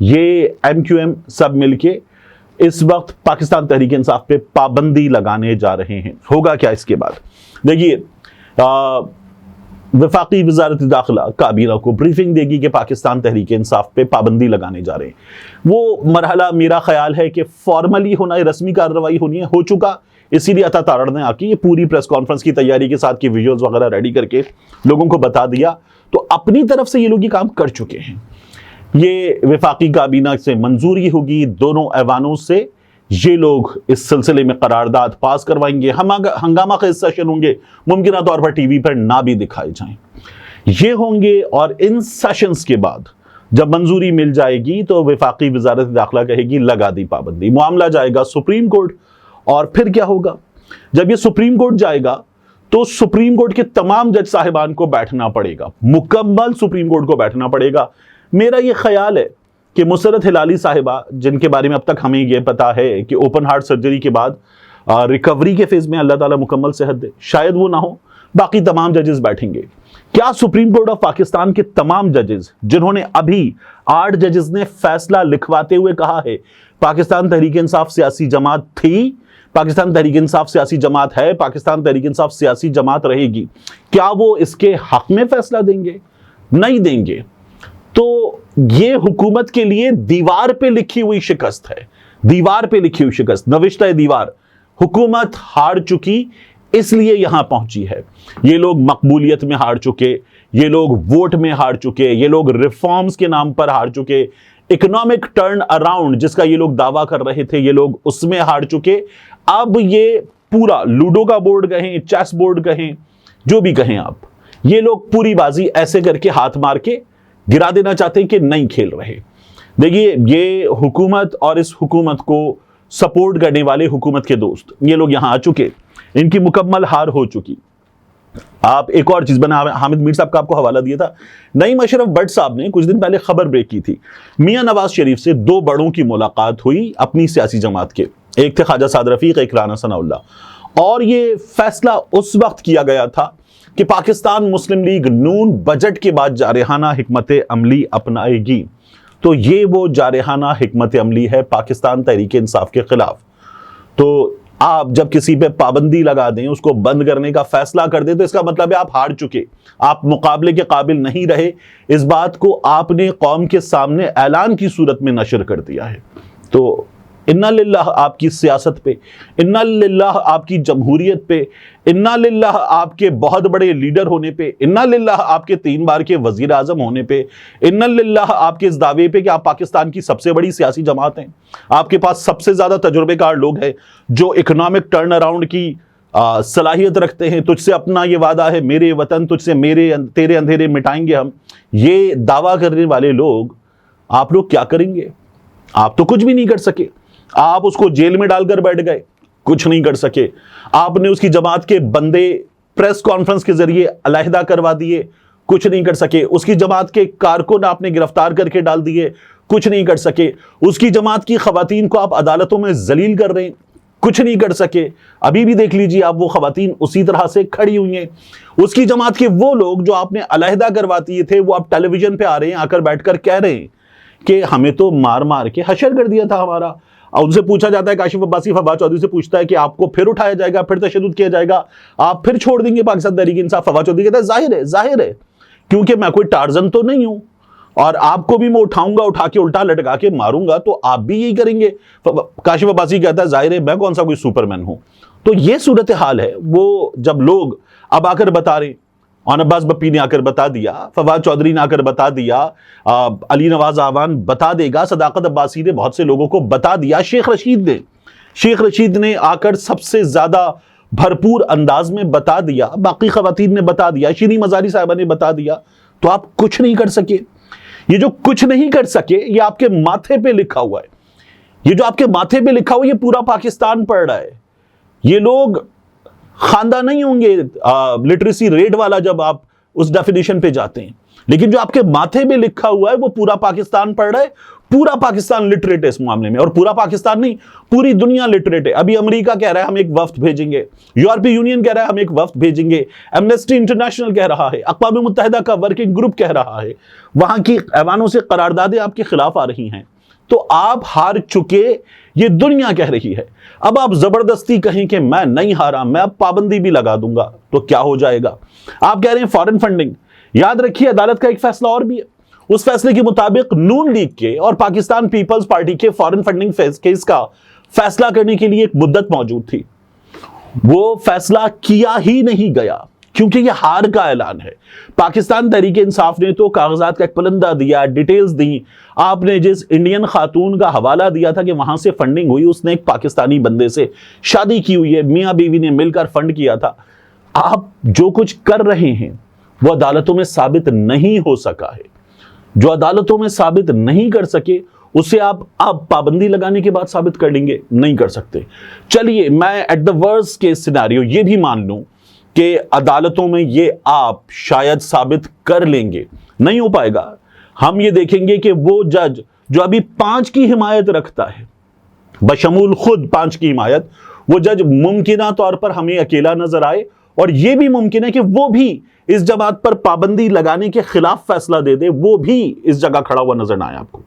یہ M Q M سب مل کے اس وقت پاکستان تحریک انصاف پہ پابندی لگانے جا رہے ہیں. ہوگا کیا اس کے بعد؟ دیکھیے وفاقی وزارت داخلہ کابینہ کو بریفنگ دے گی کہ پاکستان تحریک انصاف پہ پابندی لگانے جا رہے ہیں. وہ مرحلہ میرا خیال ہے کہ فارملی ہونا ہے، رسمی کارروائی ہونی ہے، ہو چکا. اسی لیے عطا تارڑ نے آ کے یہ پوری پریس کانفرنس کی تیاری کے ساتھ کی ویژولز وغیرہ ریڈی کر کے لوگوں کو بتا دیا. تو اپنی طرف سے یہ لوگ یہ کام کر چکے ہیں. یہ وفاقی کابینہ سے منظوری ہوگی، دونوں ایوانوں سے یہ لوگ اس سلسلے میں قرارداد پاس کروائیں گے. ہنگامہ خیز سیشن ہوں گے، ممکنہ طور پر ٹی وی پر نہ بھی دکھائے جائیں، یہ ہوں گے. اور ان سیشنز کے بعد جب منظوری مل جائے گی تو وفاقی وزارت داخلہ کہے گی لگا دی پابندی. معاملہ جائے گا سپریم کورٹ. اور پھر کیا ہوگا؟ جب یہ سپریم کورٹ جائے گا تو سپریم کورٹ کے تمام جج صاحبان کو بیٹھنا پڑے گا، مکمل سپریم کورٹ کو بیٹھنا پڑے گا. میرا یہ خیال ہے کہ مسرت ہلالی صاحبہ، جن کے بارے میں اب تک ہمیں یہ پتا ہے کہ اوپن ہارٹ سرجری کے بعد ریکوری کے فیز میں اللہ تعالیٰ مکمل صحت دے، شاید وہ نہ ہو، باقی تمام ججز بیٹھیں گے. کیا سپریم کورٹ آف پاکستان کے تمام ججز، جنہوں نے ابھی 8 ججز نے فیصلہ لکھواتے ہوئے کہا ہے پاکستان تحریک انصاف سیاسی جماعت تھی، پاکستان تحریک انصاف سیاسی جماعت ہے، پاکستان تحریک انصاف سیاسی جماعت رہے گی، کیا وہ اس کے حق میں فیصلہ دیں گے؟ نہیں دیں گے. تو یہ حکومت کے لیے دیوار پہ لکھی ہوئی شکست ہے، دیوار پہ لکھی ہوئی شکست، نوشتہ دیوار. حکومت ہار چکی، اس لیے یہاں پہنچی ہے. یہ لوگ مقبولیت میں ہار چکے، یہ لوگ ووٹ میں ہار چکے، یہ لوگ ریفارمز کے نام پر ہار چکے، اکنامک ٹرن اراؤنڈ جس کا یہ لوگ دعویٰ کر رہے تھے یہ لوگ اس میں ہار چکے. اب یہ پورا لوڈو کا بورڈ کہیں، چیس بورڈ کہیں، جو بھی کہیں آپ، یہ لوگ پوری بازی ایسے کر کے ہاتھ مار کے گرا دینا چاہتے ہیں کہ نہیں کھیل رہے. دیکھیے یہ حکومت اور اس حکومت کو سپورٹ کرنے والے حکومت کے دوست، یہ لوگ یہاں آ چکے، ان کی مکمل ہار ہو چکی. آپ ایک اور چیز بنا، حامد میر صاحب کا آپ کو حوالہ دیا تھا، نعیم اشرف بٹ صاحب نے کچھ دن پہلے خبر بریک کی تھی. میاں نواز شریف سے 2 بڑوں کی ملاقات ہوئی اپنی سیاسی جماعت کے، ایک تھے خواجہ سعد رفیق، ایک رانا ثناء اللہ. اور یہ فیصلہ اس وقت کیا گیا تھا کہ پاکستان مسلم لیگ نون بجٹ کے بعد جارحانہ حکمت عملی اپنائے گی. تو یہ وہ جارحانہ حکمت عملی ہے پاکستان تحریک انصاف کے خلاف. تو آپ جب کسی پہ پابندی لگا دیں، اس کو بند کرنے کا فیصلہ کر دیں، تو اس کا مطلب ہے آپ ہار چکے، آپ مقابلے کے قابل نہیں رہے. اس بات کو آپ نے قوم کے سامنے اعلان کی صورت میں نشر کر دیا ہے. تو انا للہ آپ کی سیاست پہ، انا للہ آپ کی جمہوریت پہ، انا للہ آپ کے بہت بڑے لیڈر ہونے پہ، انا للہ آپ کے 3 بار کے وزیر اعظم ہونے پہ، انا للہ آپ کے اس دعوے پہ کہ آپ پاکستان کی سب سے بڑی سیاسی جماعت ہیں، آپ کے پاس سب سے زیادہ تجربے کار لوگ ہیں جو اکنامک ٹرن اراؤنڈ کی صلاحیت رکھتے ہیں. تجھ سے اپنا یہ وعدہ ہے میرے وطن، تجھ سے تیرے اندھیرے مٹائیں گے ہم. یہ دعویٰ کرنے والے لوگ، آپ لوگ کیا کریں گے؟ آپ تو کچھ بھی نہیں کر سکے. آپ اس کو جیل میں ڈال کر بیٹھ گئے، کچھ نہیں کر سکے. آپ نے اس کی جماعت کے بندے پریس کانفرنس کے ذریعے علیحدہ کروا دیے، کچھ نہیں کر سکے. اس کی جماعت کے کارکن آپ نے گرفتار کر کے ڈال دیے، کچھ نہیں کر سکے. اس کی جماعت کی خواتین کو آپ عدالتوں میں ذلیل کر رہے ہیں، کچھ نہیں کر سکے. ابھی بھی دیکھ لیجیے آپ، وہ خواتین اسی طرح سے کھڑی ہوئی ہیں. اس کی جماعت کے وہ لوگ جو آپ نے علیحدہ کروا دیے تھے، وہ اب ٹیلی ویژن پہ آ رہے ہیں، آ کر بیٹھ کر کہہ رہے ہیں کہ ہمیں تو مار مار کے حشر کر دیا تھا ہمارا. اور ان سے پوچھا جاتا ہے، کاشف عباسی فواد چودھری سے پوچھتا ہے کہ آپ کو پھر اٹھایا جائے گا، پھر تشدد کیا جائے گا، آپ پھر چھوڑ دیں گے پاکستان تحریک انصاف؟ فواد چودھری کہتا ہے ظاہر ہے کیونکہ میں کوئی ٹارزن تو نہیں ہوں، اور آپ کو بھی میں اٹھاؤں گا، اٹھا کے الٹا لٹکا کے ماروں گا، تو آپ بھی یہی کریں گے. کاشف عباسی کہتا ہے ظاہر ہے میں کون سا کوئی سپرمین ہوں. تو یہ صورتحال ہے. وہ جب لوگ اب آ کر بتا رہے، اون عباس بپی نے آ کر بتا دیا، فواد چودھری نے آ کر بتا دیا، علی نواز آوان بتا دے گا، صداقت عباسی نے بہت سے لوگوں کو بتا دیا، شیخ رشید نے آ کر سب سے زیادہ بھرپور انداز میں بتا دیا، باقی خواتین نے بتا دیا، شیریں مزاری صاحبہ نے بتا دیا. تو آپ کچھ نہیں کر سکے. یہ جو کچھ نہیں کر سکے، یہ آپ کے ماتھے پہ لکھا ہوا ہے. یہ جو آپ کے ماتھے پہ لکھا ہوا، یہ پورا پاکستان پڑھ رہا ہے. یہ لوگ خواندہ نہیں ہوں گے لٹریسی ریٹ والا جب آپ اس ڈیفینیشن پہ جاتے ہیں، لیکن جو آپ کے ماتھے پہ لکھا ہوا ہے وہ پورا پاکستان پڑھ رہا ہے. پورا پاکستان لٹریٹ ہے اس معاملے میں، اور پورا پاکستان نہیں، پوری دنیا لٹریٹ ہے۔ ابھی امریکہ کہہ رہا ہے ہم ایک وفد بھیجیں گے، یورپی یونین کہہ رہا ہے ہم ایک وفد بھیجیں گے، ایمنسٹی انٹرنیشنل کہہ رہا ہے، اقوام متحدہ کا ورکنگ گروپ کہہ رہا ہے، وہاں کی ایوانوں سے قراردادیں آپ کے خلاف آ رہی ہیں۔ تو آپ ہار چکے، یہ دنیا کہہ رہی ہے۔ اب آپ زبردستی کہیں کہ میں نہیں ہارا، میں اب پابندی بھی لگا دوں گا، تو کیا ہو جائے گا؟ آپ کہہ رہے ہیں فارن فنڈنگ، یاد رکھیے عدالت کا ایک فیصلہ اور بھی ہے، اس فیصلے کے مطابق نون لیگ کے اور پاکستان پیپلز پارٹی کے فارن فنڈنگ کیس کا فیصلہ کرنے کے لیے ایک مدت موجود تھی، وہ فیصلہ کیا ہی نہیں گیا کیونکہ یہ ہار کا اعلان ہے۔ پاکستان تحریک انصاف نے تو کاغذات کا ایک پلندہ دیا، ڈیٹیلز دی۔ آپ نے جس انڈین خاتون کا حوالہ دیا تھا کہ وہاں سے فنڈنگ ہوئی، اس نے ایک پاکستانی بندے سے شادی کی ہوئی ہے، میاں بیوی نے مل کر فنڈ کیا تھا۔ آپ جو کچھ کر رہے ہیں وہ عدالتوں میں ثابت نہیں ہو سکا ہے، جو عدالتوں میں ثابت نہیں کر سکے اسے آپ پابندی لگانے کے بعد ثابت کر لیں گے، نہیں کر سکتے۔ چلیے میں at the worst case scenario یہ بھی مان لوں کہ عدالتوں میں یہ آپ شاید ثابت کر لیں گے، نہیں ہو پائے گا۔ ہم یہ دیکھیں گے کہ وہ جج جو ابھی 5 کی حمایت رکھتا ہے، بشمول خود 5 کی حمایت، وہ جج ممکنہ طور پر ہمیں اکیلا نظر آئے، اور یہ بھی ممکن ہے کہ وہ بھی اس جماعت پر پابندی لگانے کے خلاف فیصلہ دے دے، وہ بھی اس جگہ کھڑا ہوا نظر نہ آئے آپ کو۔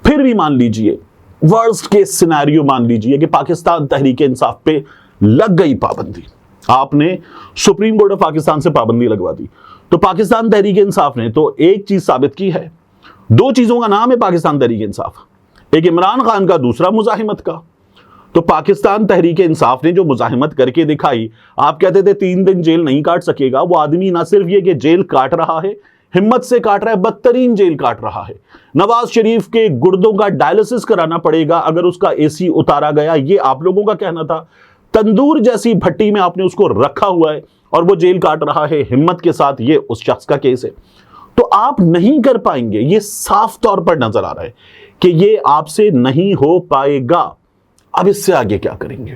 پھر بھی مان لیجئے ورسٹ کیس سینیریو مان لیجئے کہ پاکستان تحریک انصاف پہ لگ گئی پابندی، آپ نے سپریم کورٹ آف پاکستان سے پابندی لگوا دی، تو پاکستان تحریک انصاف نے تو ایک چیز ثابت کی ہے، 2 چیزوں کا نام ہے پاکستان تحریک انصاف، ایک عمران خان کا، دوسرا مزاحمت کا۔ تو پاکستان تحریک انصاف نے جو مزاحمت کر کے دکھائی، آپ کہتے تھے 3 دن جیل نہیں کاٹ سکے گا، وہ آدمی نہ صرف یہ کہ جیل کاٹ رہا ہے، ہمت سے کاٹ رہا ہے، بدترین جیل کاٹ رہا ہے۔ نواز شریف کے گردوں کا ڈائلسس کرانا پڑے گا اگر اس کا اے سی اتارا گیا، یہ آپ لوگوں کا کہنا تھا۔ تندور جیسی بھٹی میں آپ نے اس کو رکھا ہوا ہے اور وہ جیل کاٹ رہا ہے ہمت کے ساتھ، یہ اس شخص کا کیس ہے۔ تو آپ نہیں کر پائیں گے، یہ صاف طور پر نظر آ رہا ہے کہ یہ آپ سے نہیں ہو پائے گا۔ اب اس سے آگے کیا کریں گے؟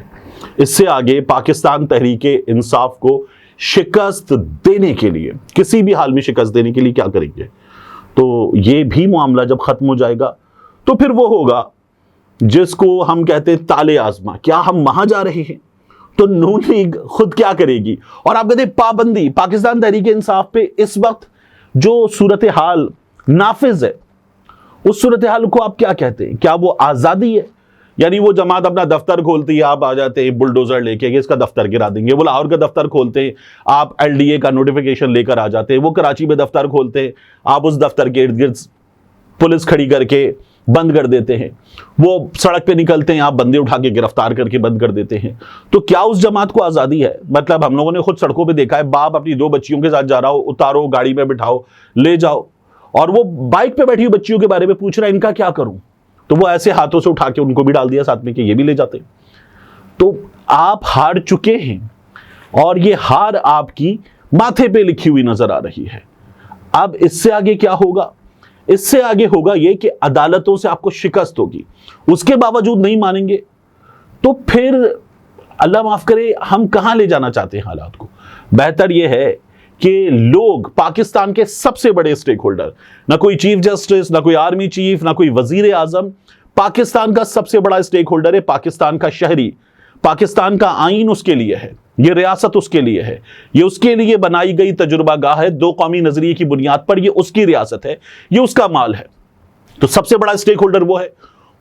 اس سے آگے پاکستان تحریک انصاف کو شکست دینے کے لیے، کسی بھی حال میں شکست دینے کے لیے کیا کریں گے؟ تو یہ بھی معاملہ جب ختم ہو جائے گا تو پھر وہ ہوگا جس کو ہم کہتے ہیں تالے آزما، کیا ہم وہاں جا رہے ہیں؟ تو نون لیگ خود کیا کرے گی؟ اور آپ کہتے ہیں پابندی، پاکستان تحریک انصاف پہ اس وقت جو صورتحال نافذ ہے، اس صورتحال کو آپ کیا کہتے ہیں؟ کیا وہ آزادی ہے؟ یعنی وہ جماعت اپنا دفتر کھولتی ہے، آپ آ جاتے ہیں بلڈوزر لے کے کہ اس کا دفتر گرا دیں گے، وہ لاہور کا دفتر کھولتے ہیں، آپ ایل ڈی اے کا نوٹیفیکیشن لے کر آ جاتے ہیں، وہ کراچی میں دفتر کھولتے ہیں، آپ اس دفتر کے ارد گرد پولیس کھڑی کر کے بند کر دیتے ہیں، وہ سڑک پہ نکلتے ہیں، آپ بندے اٹھا کے گرفتار کر کے بند کر دیتے ہیں۔ تو کیا اس جماعت کو آزادی ہے؟ مطلب ہم لوگوں نے خود سڑکوں پہ دیکھا ہے، باپ اپنی 2 بچیوں کے ساتھ جا رہا ہو، اتارو گاڑی میں بٹھاؤ لے جاؤ، اور وہ بائک پہ بیٹھی ہوئی بچیوں کے بارے میں پوچھ رہا ہے ان کا کیا کروں، تو وہ ایسے ہاتھوں سے اٹھا کے ان کو بھی ڈال دیا ساتھ میں کہ یہ بھی لے جاتے ہیں۔ تو آپ ہار چکے ہیں، اور یہ ہار آپ کی ماتھے پہ لکھی ہوئی نظر آ رہی ہے۔ اب اس سے آگے کیا ہوگا؟ اس سے آگے ہوگا یہ کہ عدالتوں سے آپ کو شکست ہوگی، اس کے باوجود نہیں مانیں گے تو پھر اللہ معاف کرے ہم کہاں لے جانا چاہتے ہیں حالات کو؟ بہتر یہ ہے کہ لوگ، پاکستان کے سب سے بڑے سٹیک ہولڈر، نہ کوئی چیف جسٹس، نہ کوئی آرمی چیف، نہ کوئی وزیر اعظم، پاکستان کا سب سے بڑا سٹیک ہولڈر ہے پاکستان کا شہری۔ پاکستان کا آئین اس کے لیے ہے، یہ ریاست اس کے لیے ہے، یہ اس کے لیے بنائی گئی تجربہ گاہ ہے، 2 قومی نظریے کی بنیاد پر یہ اس کی ریاست ہے، یہ اس کا مال ہے۔ تو سب سے بڑا سٹیک ہولڈر وہ ہے،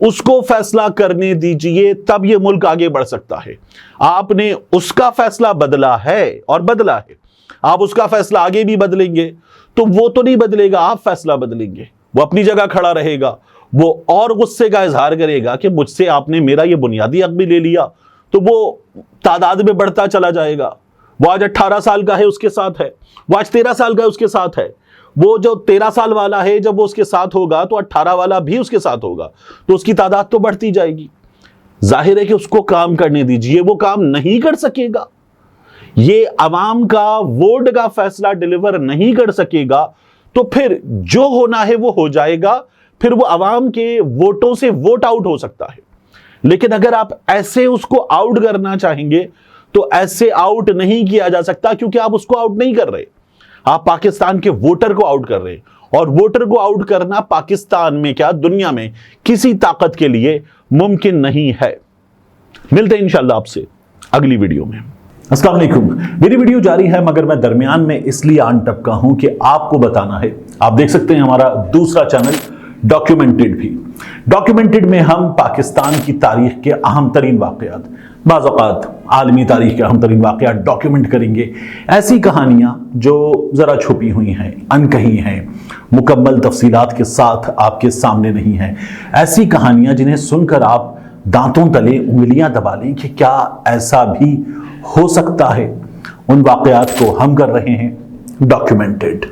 اس کو فیصلہ کرنے دیجئے، تب یہ ملک آگے بڑھ سکتا ہے۔ آپ نے اس کا فیصلہ بدلا ہے اور بدلا ہے، آپ اس کا فیصلہ آگے بھی بدلیں گے تو وہ تو نہیں بدلے گا، آپ فیصلہ بدلیں گے، وہ اپنی جگہ کھڑا رہے گا، وہ اور غصے کا اظہار کرے گا کہ مجھ سے آپ نے میرا یہ بنیادی حق بھی لے لیا، تو وہ تعداد میں بڑھتا چلا جائے گا۔ وہ آج 18 سال کا ہے اس کے ساتھ ہے، وہ آج 13 سال کا ہے اس کے ساتھ ہے، وہ جو 13 سال والا ہے جب وہ اس کے ساتھ ہوگا تو 18 والا بھی اس کے ساتھ ہوگا، تو اس کی تعداد تو بڑھتی جائے گی۔ ظاہر ہے کہ اس کو کام کرنے دیجئے، وہ کام نہیں کر سکے گا، یہ عوام کا ووٹ کا فیصلہ ڈیلیور نہیں کر سکے گا، تو پھر جو ہونا ہے وہ ہو جائے گا، پھر وہ عوام کے ووٹوں سے ووٹ آؤٹ ہو سکتا ہے۔ لیکن اگر آپ ایسے اس کو آؤٹ کرنا چاہیں گے تو ایسے آؤٹ نہیں کیا جا سکتا، کیونکہ آپ اس کو آؤٹ نہیں کر رہے، آپ پاکستان کے ووٹر کو آؤٹ کر رہے ہیں، اور ووٹر کو آؤٹ کرنا پاکستان میں کیا دنیا میں کسی طاقت کے لیے ممکن نہیں ہے۔ ملتے ہیں انشاءاللہ آپ سے اگلی ویڈیو میں۔ السلام علیکم، میری ویڈیو جاری ہے مگر میں درمیان میں اس لیے آن ٹپکا ہوں کہ آپ کو بتانا ہے، آپ دیکھ سکتے ہیں ہمارا دوسرا چینل ڈاکیومنٹڈ بھی۔ ڈاکیومنٹڈ میں ہم پاکستان کی تاریخ کے اہم ترین واقعات، بعض اوقات عالمی تاریخ کے اہم ترین واقعات ڈاکیومنٹ کریں گے، ایسی کہانیاں جو ذرا چھپی ہوئی ہیں، انکہی ہیں، مکمل تفصیلات کے ساتھ آپ کے سامنے نہیں ہیں، ایسی کہانیاں جنہیں سن کر آپ دانتوں تلے انگلیاں دبا لیں کہ کیا ایسا بھی ہو سکتا ہے، ان واقعات کو ہم کر رہے ہیں ڈاکیومنٹڈ۔